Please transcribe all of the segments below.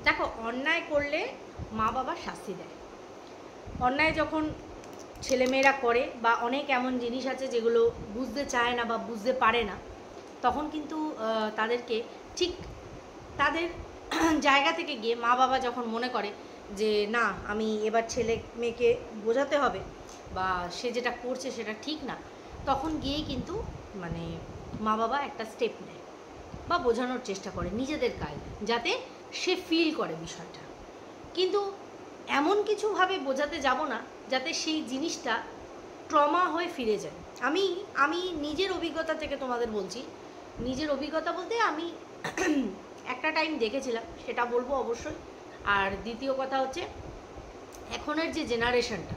দেখো, অন্যায় করলে মা বাবা শাস্তি দেয়। অন্যায় যখন ছেলেমেয়েরা করে বা অনেক এমন জিনিস আছে যেগুলো বুঝতে চায় না বা বুঝতে পারে না, তখন কিন্তু তাদেরকে ঠিক তাদের জায়গা থেকে গিয়ে মা বাবা যখন মনে করে যে না, আমি এবার ছেলে মেয়েকে বোঝাতে হবে বা সে যেটা করছে সেটা ঠিক না, তখন গিয়েই কিন্তু মানে মা বাবা একটা স্টেপ নেয় বা বোঝানোর চেষ্টা করে নিজেদের কাজ, যাতে সে ফিল করে বিষয়টা। কিন্তু এমন কিছুভাবে বোঝাতে যাব না যাতে সেই জিনিসটা ট্রমা হয়ে ফিরে যায়। আমি আমি নিজের অভিজ্ঞতা থেকে তোমাদের বলছি। নিজের অভিজ্ঞতা বলতে আমি একটা টাইম দেখেছিলাম, সেটা বলবো অবশ্যই। আর দ্বিতীয় কথা হচ্ছে, এখনের যে জেনারেশনটা,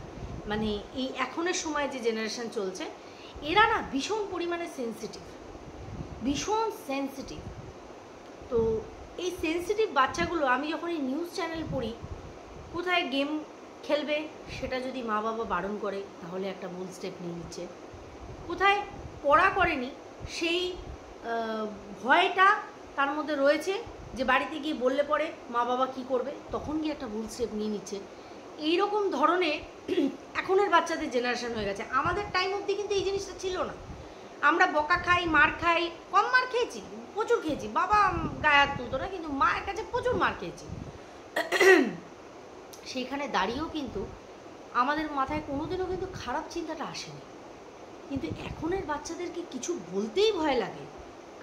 মানে এই এখনের সময় যে জেনারেশন চলছে, এরা না ভীষণ পরিমাণে সেন্সিটিভ, ভীষণ সেন্সিটিভ। তো এই সেন্সিটিভ বাচ্চাগুলো, আমি যখন এই নিউজ চ্যানেল পড়ি, কোথায় গেম খেলবে সেটা যদি মা বাবা বারণ করে তাহলে একটা ভুল স্টেপ নিয়ে নিচ্ছে, কোথায় পড়া করেনি সেই ভয়টা তার মধ্যে রয়েছে যে বাড়িতে গিয়ে বললে পরে মা বাবা কি করবে, তখন গিয়ে একটা ভুল স্টেপ নিয়ে নিচ্ছে। এইরকম ধরনের এখনের বাচ্চাদের জেনারেশন হয়ে গেছে। আমাদের টাইম অবধি কিন্তু এই জিনিসটা ছিল না। আমরা বকা খাই, মার খাই, কম মার খেয়েছি, প্রচুর খেয়েছি, বাবা গায়ে হাত তুলতো না, কিন্তু মায়ের কাছে প্রচুর মার খেয়েছি। সেইখানে দাঁড়িয়েও কিন্তু আমাদের মাথায় কোনোদিনও কিন্তু খারাপ চিন্তাটা আসেনি। কিন্তু এখনের বাচ্চাদেরকে কিছু বলতেই ভয় লাগে,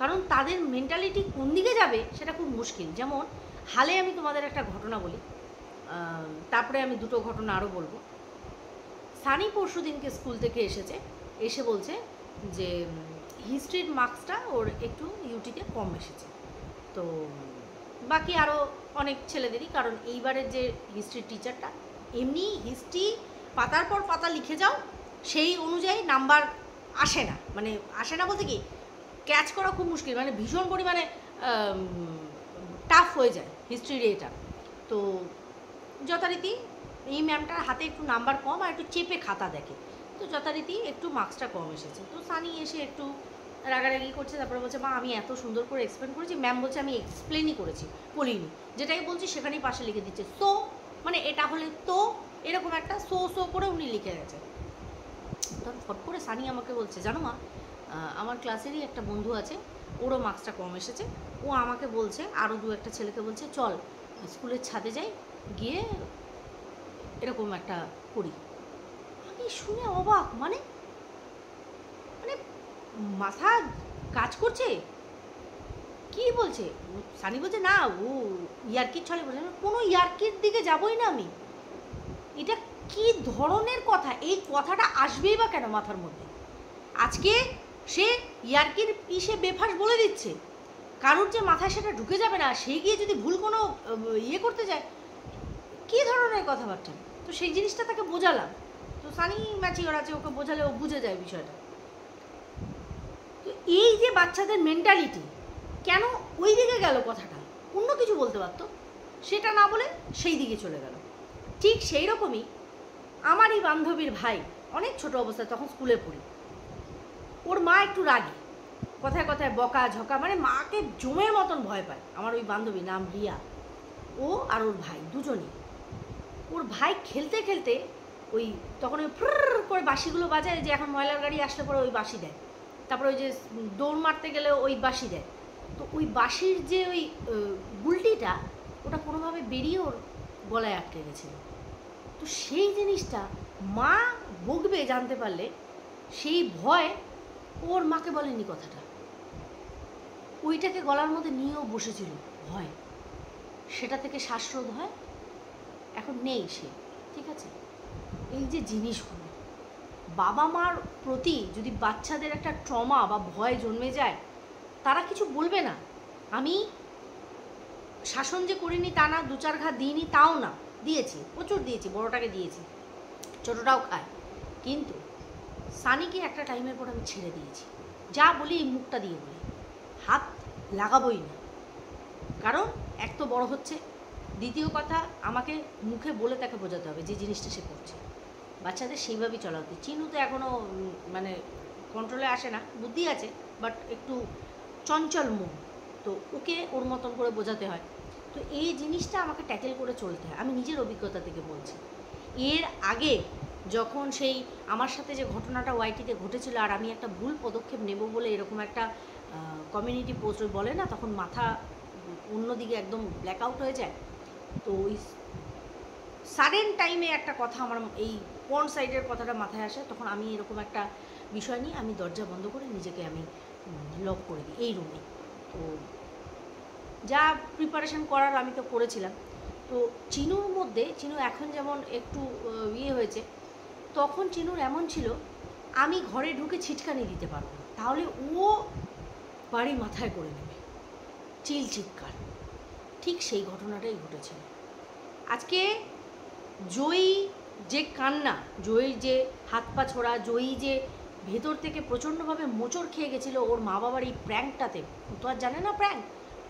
কারণ তাদের মেন্টালিটি কোন দিকে যাবে সেটা খুব মুশকিল। যেমন হালে আমি তোমাদের একটা ঘটনা বলি, তারপরে আমি দুটো ঘটনা আরও বলবো। সানি পরশু দিনকে স্কুল থেকে এসেছে, এসে বলছে যে হিস্ট্রির মার্কসটা ওর একটু ইউটিতে কম এসেছে। তো বাকি আরও অনেক ছেলেদেরই, কারণ এইবারের যে হিস্ট্রির টিচারটা, এমনি হিস্ট্রি পাতার পর পাতা লিখে যাও, সেই অনুযায়ী নাম্বার আসে না। মানে আসে না বলতে কি, ক্যাচ করা খুব মুশকিল, মানে ভীষণ পরিমাণে টাফ হয়ে যায় হিস্ট্রির এটা। তো যথারীতি এই ম্যামটার হাতে একটু নাম্বার কম আর একটু চেপে খাতা দেখে, তো যথারীতি একটু মার্কসটা কম এসেছে। তো সানি এসে একটু রাগারাগি করছে, তারপরে বলছে মা আমি এত সুন্দর করে এক্সপ্লেন করেছি। ম্যাম বলছে আমি এক্সপ্লেনই করেছি, বলিনি, যেটাই বলছি সেখানেই পাশে লিখে দিচ্ছে সো, মানে এটা হলে তো, এরকম একটা সো সো করে উনি লিখে গেছে। তখন ফট করে সানি আমাকে বলছে জানো মা, আমার ক্লাসেরই একটা বন্ধু আছে, ওরও মার্কসটা কম এসেছে, ও আমাকে বলছে আরও দু একটা ছেলেকে বলছে চল স্কুলের ছাদে যাই, গিয়ে এরকম একটা করি। আমি শুনে অবাক, মানে মানে মাথা কাজ করছে, কি বলছে সানি? বলছে না ও ইয়ার্কির ছলে বলছে। কোনো ইয়ার্কির দিকে যাবই না আমি। এটা কি ধরনের কথা? এই কথাটা আসবেই বা কেন মাথার মধ্যে? আজকে সে ইয়ার্কির পিসে বেফাস বলে দিচ্ছে, কারোর যে মাথায় সেটা ঢুকে যাবে না, সে গিয়ে যদি ভুল কোনো ইয়ে করতে যায়, কী ধরনের কথাবার্তা? তো সেই জিনিসটা তাকে বোঝালাম। তো সানি ম্যাচিওর আছে, ওকে বোঝালে ও বুঝে যায় বিষয়টা। তো এই যে বাচ্চাদের মেন্টালিটি, কেন ওই দিকে গেল কথাটা? অন্য কিছু বলতে পারতো, সেটা না বলে সেই দিকে চলে গেল। ঠিক সেই রকমই আমারই বান্ধবীর ভাই, অনেক ছোট অবস্থায়, তখন স্কুলে পড়ি, ওর মা একটু রাগী, কথায় কথায় বকা ঝকা, মানে মাকে জমের মতন ভয় পায়। আমার ওই বান্ধবী, নাম রিয়া, ও আর ওর ভাই দুজনেই। ওর ভাই খেলতে খেলতে ওই তখন ওই ফ্রুর করে বাঁশিগুলো বাজায়, যে এখন ময়লার গাড়ি আসলে পরে ওই বাঁশি দেয়, তারপরে ওই যে দৌড় মারতে গেলে ওই বাঁশি দেয়। তো ওই বাঁশির যে ওই গুলটিটা, ওটা কোনোভাবে বেরিয়ে ওর গলায় আটকে গেছিলো। তো সেই জিনিসটা মা বকবে জানতে পারলে, সেই ভয় ওর মাকে বলেনি কথাটা, ওইটাকে গলার মধ্যে নিয়েও বসেছিল ভয়, সেটা থেকে শ্বাসরোধ হয়, এখন নেই সে, ঠিক আছে? এই যে জিনিসগুলো, বাবা মার প্রতি যদি বাচ্চাদের একটা ট্রমা বা ভয় জন্মে যায়, তারা কিছু বলবে না। আমি শাসন যে করিনি তা না, দু চার ঘা দিইনি তাও না, দিয়েছি, প্রচুর দিয়েছি, বড়টাকে দিয়েছি, ছোটোটাও খায়। কিন্তু সানিকে একটা টাইমের পর আমি ছেড়ে দিয়েছি, যা বলি এই মুখটা দিয়ে বলি, হাত লাগাবোই না। কারণ এক তো বড় হচ্ছে, দ্বিতীয় কথা আমাকে মুখে বলে তাকে বোঝাতে হবে যে জিনিসটা সে করছে। বাচ্চাদের সেইভাবেই চলা উচিত। চিনু তো এখনও মানে কন্ট্রোলে আসে না, বুদ্ধি আছে বাট একটু চঞ্চল মন, তো ওকে ওর মতন করে বোঝাতে হয়। তো এই জিনিসটা আমাকে ট্যাকেল করে চলতে হয়, আমি নিজের অভিজ্ঞতা থেকে বলছি। এর আগে যখন সেই আমার সাথে যে ঘটনাটা ওয়াইটিতে ঘটেছিল, আর আমি একটা ভুল পদক্ষেপ নেব বলে এরকম একটা কমিউনিটি পোস্ট বলে না, তখন মাথা অন্যদিকে একদম ব্ল্যাক আউট হয়ে যায়। তো ওই সাডেন টাইমে একটা কথা আমার এই পর্ন সাইডের কথাটা মাথায় আসে, তখন আমি এরকম একটা বিষয় নিয়ে আমি দরজা বন্ধ করে নিজেকে আমি লক করে দিই এই রুমে। তো যা প্রিপারেশন করার আমি তো করেছিলাম। তো চিনুর মধ্যে, চিনু এখন যেমন একটু ইয়ে হয়েছে, তখন চিনুর এমন ছিল আমি ঘরে ঢুকে ছিটকানি দিতে পারবো না, তাহলে ও বাড়ি মাথায় করে নেবে, চিৎকার। ঠিক সেই ঘটনাটাই ঘটেছিল। আজকে জয়ী যে কান্না, জয়ীর যে হাত পা ছোড়া, জয়ী যে ভেতর থেকে প্রচণ্ডভাবে মোচড় খেয়ে গেছিলো ওর মা বাবার এই প্র্যাঙ্কটাতে, ও তো আর জানে না প্র্যাঙ্ক,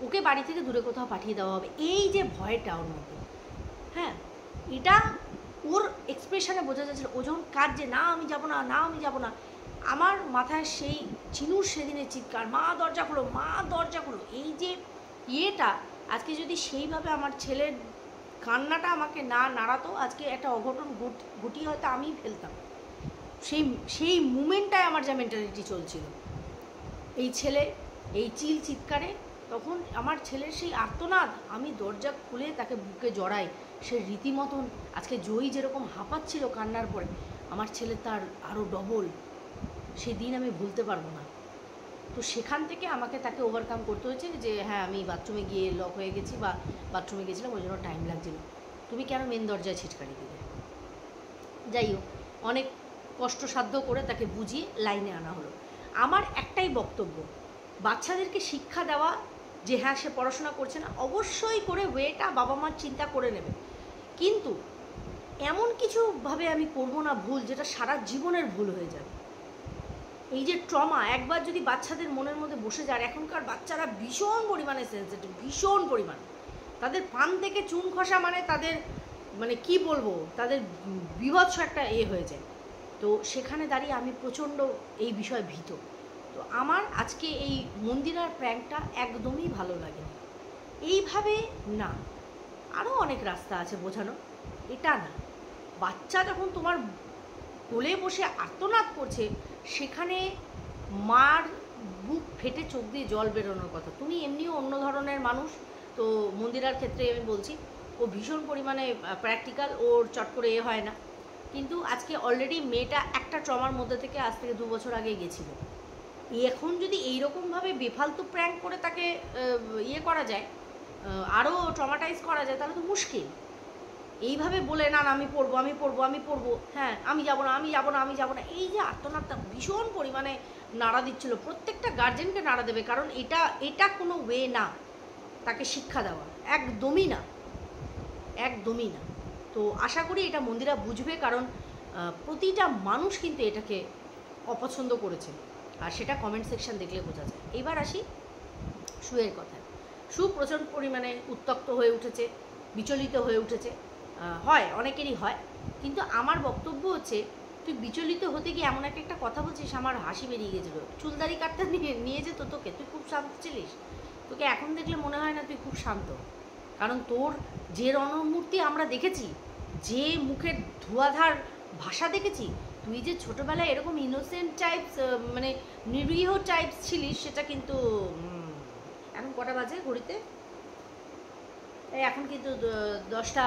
ওকে বাড়ি থেকে দূরে কোথাও পাঠিয়ে দেওয়া হবে, এই যে ভয়টা ওর মধ্যে, হ্যাঁ, এটা ওর এক্সপ্রেশনে বোঝা যাচ্ছিল। ও যখন কাঁদছে, না আমি যাব না, না আমি যাব না, আমার মাথায় সেই চিনুর সেদিনের চিৎকার, মা দরজা খোলো, মা দরজা খোলো, এই যে ইয়েটা, আজকে যদি সেইভাবে আমার ছেলের কান্নাটা আমাকে না নাড়াতো, আজকে একটা অঘটন ঘটিয়ে হয়তো আমিই ফেলতাম। সেই সেই মুমেন্টটায় আমার যা মেন্টালিটি চলছিল, এই ছেলে এই চিৎকারে, তখন আমার ছেলের সেই আর্তনাদ, আমি দরজা খুলে তাকে বুকে জড়াই, সে রীতিমতন, আজকে জয়ী যেরকম হাঁপাচ্ছিল কান্নার পরে, আমার ছেলে তার আরও ডবল, সেই দিন আমি ভুলতে পারবো না। তো সেখান থেকে আমাকে তাকে ওভারকাম করতে হয়েছে যে হ্যাঁ আমি বাথরুমে গিয়ে লক হয়ে গেছি বা বাথরুমে গেছিলাম, ওই জন্য টাইম লাগছিল, তুমি কেন মেন দরজায় ছিটকারি দিলে। যাই হোক, অনেক কষ্টসাধ্য করে তাকে বুঝিয়ে লাইনে আনা হলো। আমার একটাই বক্তব্য, বাচ্চাদেরকে শিক্ষা দেওয়া যে হ্যাঁ সে পড়াশোনা করছে না, অবশ্যই করে ওয়েটা বাবা মার চিন্তা করে নেবে, কিন্তু এমন কিছুভাবে আমি করবো না ভুল যেটা সারা জীবনের ভুল হয়ে যাবে। এই যে ট্রমা একবার যদি বাচ্চাদের মনের মধ্যে বসে যায়, এখনকার বাচ্চারা ভীষণ পরিমাণে সেন্সিটিভ, ভীষণ পরিমাণে, তাদের পান থেকে চুন খসা মানে তাদের মানে কি বলবো, তাদের বিভৎস একটা হয়ে যায়। তো সেখানে দাঁড়িয়ে আমি প্রচণ্ড এই বিষয়ে ভীত। তো আমার আজকে এই মন্দিরার প্র্যাঙ্কটা একদমই ভালো লাগেনি। এইভাবে না, আরও অনেক রাস্তা আছে বোঝানো, এটা না। বাচ্চা যখন তোমার কোলে বসে আর্তনাদ করছে, সেখানে মার বুক ফেটে চোখ দিয়ে জল বেরোনোর কথা। তুমি এমনিও অন্য ধরনের মানুষ, তো মন্দিরার ক্ষেত্রে আমি বলছি, ও ভীষণ পরিমাণে প্র্যাকটিক্যাল, ওর চট করে হয় না। কিন্তু আজকে অলরেডি মেয়েটা একটা ট্রমার মধ্যে থেকে আজ থেকে 2 বছর আগে গেছিল। এখন যদি এইরকমভাবে বেফালতু প্র্যাঙ্ক করে তাকে করা যায়, আরও ট্রমাটাইজ করা যায়, তাহলে তো মুশকিল। এইভাবে বলে না আমি পড়বো, আমি পড়বো, আমি পড়বো, হ্যাঁ আমি যাবো না, আমি যাবো না, আমি যাবো না, এই যে আর্তনাদটা ভীষণ পরিমাণে নাড়া দিচ্ছিল, প্রত্যেকটা গার্জেনকে নাড়া দেবে, কারণ এটা কোনো ওয়ে না তাকে শিক্ষা দেওয়া, একদমই না, একদমই না। তো আশা করি এটা মন্দিরা বুঝবে, কারণ প্রতিটা মানুষ কিন্তু এটাকে অপছন্দ করেছে, আর সেটা কমেন্ট সেকশন দেখলে বোঝা যায়। এবার আসি সুয়ের কথায়। সু প্রচণ্ড পরিমাণে উত্তক্ত হয়ে উঠেছে, বিচলিত হয়ে উঠেছে, হয় অনেকেরই হয়, কিন্তু আমার বক্তব্য হচ্ছে তুই বিচলিত হতে গিয়ে এমন একটা কথা বলছিস, আমার হাসি বেরিয়ে গেছিলো। চুলদারি কাটতে নিয়ে যেত তোকে, তুই খুব শান্ত ছিলিস, তোকে এখন দেখলে মনে হয় না তুই খুব শান্ত, কারণ তোর যে রণমূর্তি আমরা দেখেছি, যে মুখের ধোঁয়াধার ভাষা দেখেছি, তুই যে ছোটোবেলায় এরকম ইনোসেন্ট টাইপস মানে নিরীহ টাইপস ছিলিস, সেটা কিন্তু এখন কটা বাজে ঘড়িতে, এখন কিন্তু 10টা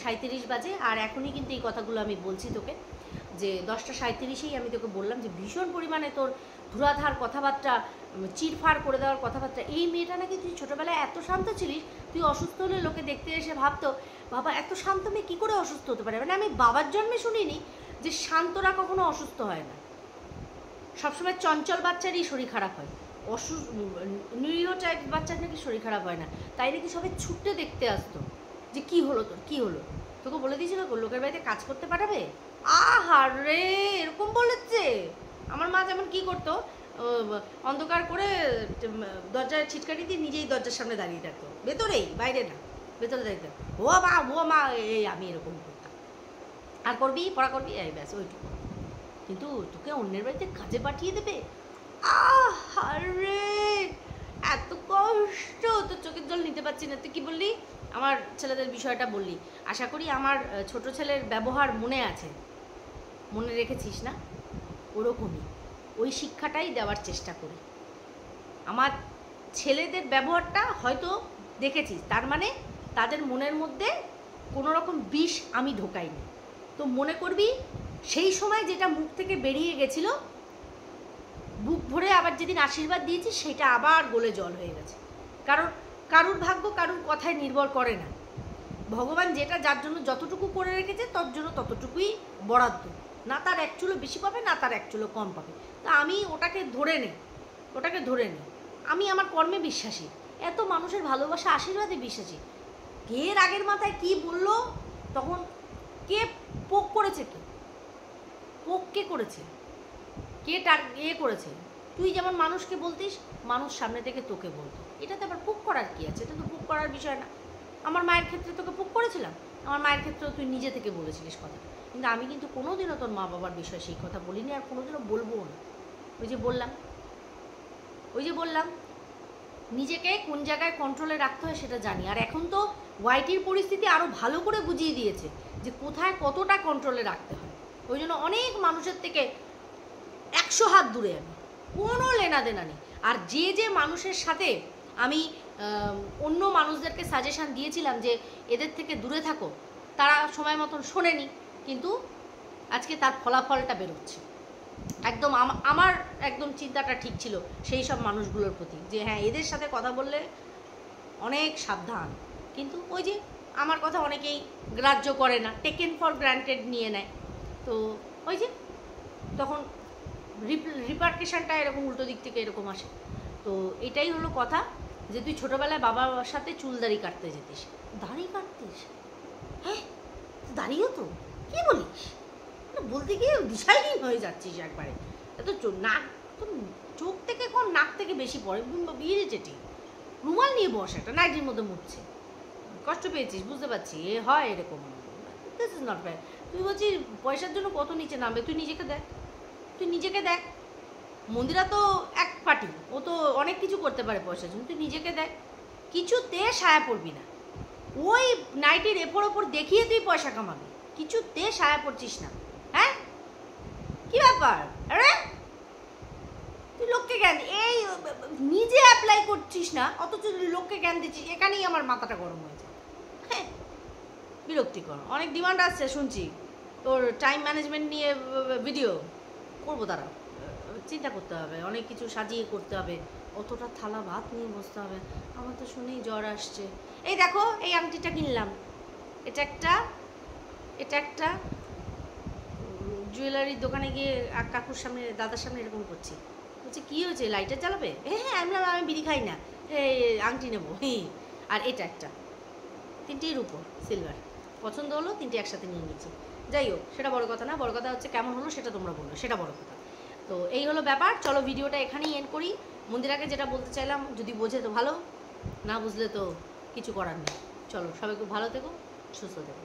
37 বাজে, আর এখনই কিন্তু এই কথাগুলো আমি বলছি তোকে, যে 10টা 37-এই আমি তোকে বললাম যে ভীষণ পরিমাণে তোর ধুরাধার কথাবার্তা, চিরফার করে দেওয়ার কথাবার্তা। এই মেয়েটা নাকি তুই ছোটোবেলায় এত শান্ত ছিলিস, তুই অসুস্থ হলে লোকে দেখতে এসে ভাবতো বাবা এত শান্ত মেয়ে কী করে অসুস্থ হতে পারে। মানে আমি বাবার জন্মে শুনিনি যে শান্তরা কখনো অসুস্থ হয় না, সবসময় চঞ্চল বাচ্চারই শরীর খারাপ হয়, নিরীহ টাইপ বাচ্চার নাকি শরীর খারাপ হয় না, তাই নাকি সবাই ছুটতে দেখতে আসতো যে কি হলো তোর, কি হলো, তোকে বলে দিয়েছিল লোকের বাড়িতে কাজ করতে পাঠাবে। আহারে এরকম বলেছে। আমার মা যেমন কি করতো, অন্ধকার করে দরজায় ছিটকাটি দিয়ে নিজেই দরজার সামনে দাঁড়িয়ে থাকতো, ভেতরেই, বাইরে না, ভেতরে দাঁড়িয়ে, ও মা এই আমি এরকম করতাম। আর করবি, পড়া করবি, এই ব্যাস ওইটুকু। কিন্তু তোকে অন্যের বাড়িতে কাজে পাঠিয়ে দেবে, আরে এত কষ্ট, তোর চোখের জল নিতে পারছি না। তুই কি বললি, আমার ছেলেদের বিষয়টা বললি, আশা করি আমার ছোট ছেলের ব্যবহার মনে আছে, মনে রেখেছিস না? ওরকমই ওই শিক্ষাটাই দেওয়ার চেষ্টা করি। আমার ছেলেদের ব্যবহারটা হয়তো দেখেছিস, তার মানে তাদের মনের মধ্যে কোনো রকম বিষ আমি ঢোকাইনি। তো মনে করবি সেই সময় যেটা মুখ থেকে বেরিয়ে গেছিলো, বুক ভরে আবার যেদিন আশীর্বাদ দিয়েছি সেটা আবার গলে জল হয়ে গেছে। কারণ কারুর ভাগ্য কারুর কথায় নির্ভর করে না। ভগবান যেটা যার জন্য যতটুকু করে রেখেছে তার জন্য ততটুকুই বরাদ্দ, না তার এক চুলো বেশি পাবে না তার এক চুলো কম পাবে। তা আমি ওটাকে ধরে নিই। আমি আমার কর্মে বিশ্বাসী, এত মানুষের ভালোবাসা আশীর্বাদে বিশ্বাসী। কে রাগের মাথায় কি বললো, তখন কে পোক করেছে, কে করেছে, কে করেছে? তুই যেমন মানুষকে বলতিস, মানুষ সামনে থেকে তোকে বলতো। এটাতে আবার পুক করার কি আছে? এটা তো পুক করার বিষয় না। আমার মায়ের ক্ষেত্রে তোকে পুক করেছিলাম, আমার মায়ের ক্ষেত্রেও তুই নিজে থেকে বলেছিলিস কথা, কিন্তু আমি কিন্তু কোনোদিনও তোর মা বাবার বিষয়ে সেই কথা বলিনি, আর কোনোদিনও বলবো না। ওই যে বললাম নিজেকে কোন জায়গায় কন্ট্রোলে রাখতে হয় সেটা জানি। আর এখন তো ওয়াইটির পরিস্থিতি আরও ভালো করে বুঝিয়ে দিয়েছে যে কোথায় কতটা কন্ট্রোলে রাখতে হয়। ওই জন্য অনেক মানুষের থেকে 100 হাত দূরে আমি, কোনো লেনা দেনা নেই। আর যে মানুষের সাথে আমি অন্য মানুষদেরকে সাজেশান দিয়েছিলাম যে এদের থেকে দূরে থাকো, তারা সময় মতন শোনেনি, কিন্তু আজকে তার ফলাফলটা বেরোচ্ছে। একদম আমার একদম চিন্তাটা ঠিক ছিল সেই সব মানুষগুলোর প্রতি, যে হ্যাঁ এদের সাথে কথা বললে অনেক সাবধান। কিন্তু ওই যে আমার কথা অনেকেই গ্রাহ্য করে না, টেকেন ফর গ্রান্টেড নিয়ে নেয়। তো ওই যে তখন রিপার্কেশনটা এরকম উল্টো দিক থেকে এরকম আসে। তো এটাই হলো কথা, যে তুই ছোটোবেলায় বাবার সাথে চুল দাড়ি কাটতে যেতিস। দাড়ি কাটতিস? হ্যাঁ, দাড়িও তো, কী বলিস? বলতে গিয়ে দিশাহীন হয়ে যাচ্ছিস একবারে। এত নাক তো চোখ থেকে কম নাক থেকে বেশি পড়ে, ইরিটেটিং। রুমাল নিয়ে বস, একটা নাইটির মধ্যে মুছছে। কষ্ট পেয়েছিস বুঝতে পারছি, হয় এরকম। This is not fair. তুই বলছিস পয়সার জন্য কত নিচে নামবে, তুই নিজেকে দেখ। মন্দিরা তো এক পার্টি, ও তো অনেক কিছু করতে পারে পয়সার জন্য। তুই নিজেকে দেখ, কিছুতে সায়া পড়বি না। ওই নাইটির ওপর দেখিয়ে তুই পয়সা কামাবি, কিছুতে সায়া পড়ছিস না। হ্যাঁ, কি ব্যাপার? আরে তুই লোককে জ্ঞান এই নিজে অ্যাপ্লাই করছিস না, অথচ লোককে জ্ঞান দিচ্ছিস। এখানেই আমার মাথাটা গরম হয়েছে। হ্যাঁ, বিরক্তিকর। অনেক ডিমান্ড আসছে শুনছি তোর টাইম ম্যানেজমেন্ট নিয়ে ভিডিও করবো, তারা চিন্তা করতে হবে, অনেক কিছু সাজিয়ে করতে হবে, অতটা থালা ভাত নিয়ে বসতে হবে। আমার তো শুনেই জ্বর আসছে। এই দেখো, এই আংটিটা কিনলাম, এটা একটা জুয়েলারির দোকানে গিয়ে কাকুর সামনে, দাদার সামনে এরকম করছি। বলছে কী হয়েছে, লাইটার জ্বালাবে? হ্যাঁ, আমি বিড়ি খাই না, আংটি নেবো। আর এটা একটা, 3টের উপর সিলভার পছন্দ হলো, 3টে একসাথে নিয়ে নিচ্ছি। যাই হোক, সেটা বড় কথা না, বড় কথা হচ্ছে কেমন হলো সেটা তোমরা বললো, সেটা বড় কথা। তো এই হলো ব্যাপার। চলো ভিডিওটা এখানেই এন্ড করি। মন্দিরাকে যেটা বলতে চাইলাম, যদি বোঝে তো ভালো, না বুঝলে তো কিছু করার নেই। চলো, সবাই খুব ভালো থেকো, সুস্থ থেকো।